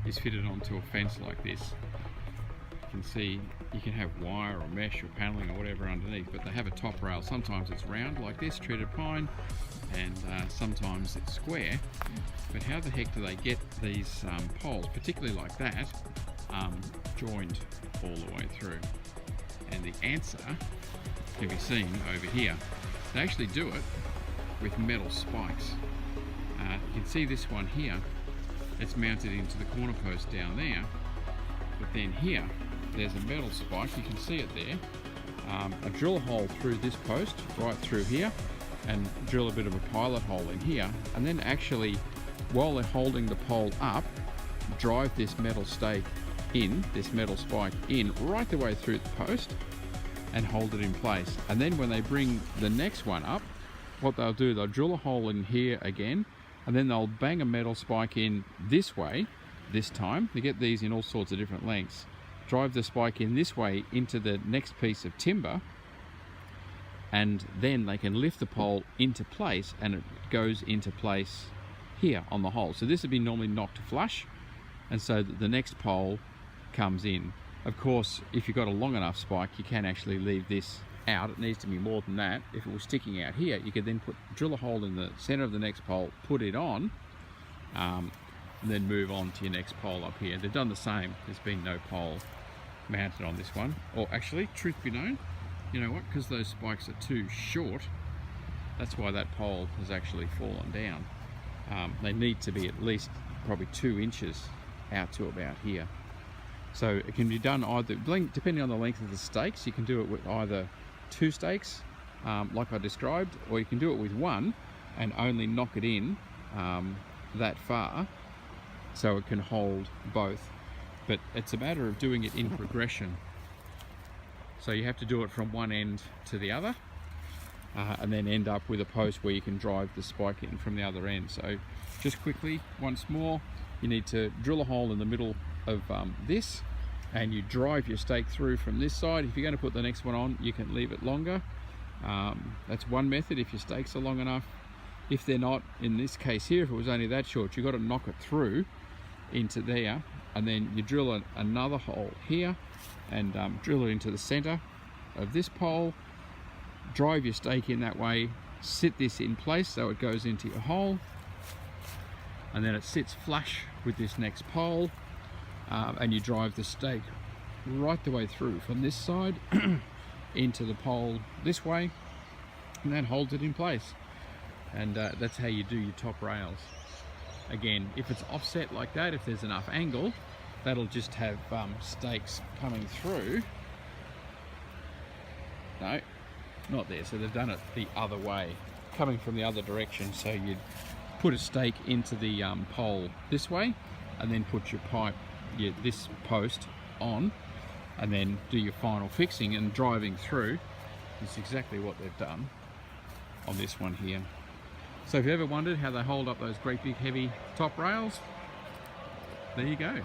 is fitted onto a fence like this. You can see you can have wire or mesh or paneling or whatever underneath, but they have a top rail. Sometimes it's round like this, treated pine, and sometimes it's square. But how the heck do they get these poles, particularly like that, joined all the way through? And the answer can be seen over here. They actually do it with metal spikes. You can see this one here, it's mounted into the corner post down there, but then here there's a metal spike, you can see it there. I drill a hole through this post right through here and drill a bit of a pilot hole in here, and then actually, while they're holding the pole up, drive this metal stake in, this metal spike in right the way through the post and hold it in place. And then when they bring the next one up, what they'll do, they'll drill a hole in here again, and then they'll bang a metal spike in this way this time. You get these in all sorts of different lengths. Drive the spike in this way into the next piece of timber, and then they can lift the pole into place, and it goes into place here on the hole. So this would be normally knocked flush, and so that the next pole comes in. Of course, if you've got a long enough spike, you can actually leave this out. It needs to be more than that. If it was sticking out here, you could then drill a hole in the center of the next pole, put it on, and then move on to your next pole up here. They've done the same. There's been no pole mounted on this one. Or actually, truth be known, you know what, because those spikes are too short, that's why that pole has actually fallen down. They need to be at least probably 2 inches out to about here. So it can be done either, depending on the length of the stakes, you can do it with either 2 stakes, like I described, or you can do it with 1 and only knock it in that far so it can hold both. But it's a matter of doing it in progression. So you have to do it from one end to the other, and then end up with a post where you can drive the spike in from the other end. So just quickly, once more, you need to drill a hole in the middle of this, and you drive your stake through from this side. If you're going to put the next one on, you can leave it longer. That's one method if your stakes are long enough. If they're not, in this case here, if it was only that short, you've got to knock it through into there, and then you drill another hole here and drill it into the center of this pole, drive your stake in that way, sit this in place so it goes into your hole, and then it sits flush with this next pole, and you drive the stake right the way through from this side into the pole this way, and that holds it in place. And that's how you do your top rails. Again, if it's offset like that, if there's enough angle, that'll just have stakes coming through. No, not there. So they've done it the other way, coming from the other direction. So you'd put a stake into the pole this way, and then put your pipe, this post on, and then do your final fixing and driving through. It's exactly what they've done on this one here. So if you ever wondered how they hold up those great big heavy top rails, there you go.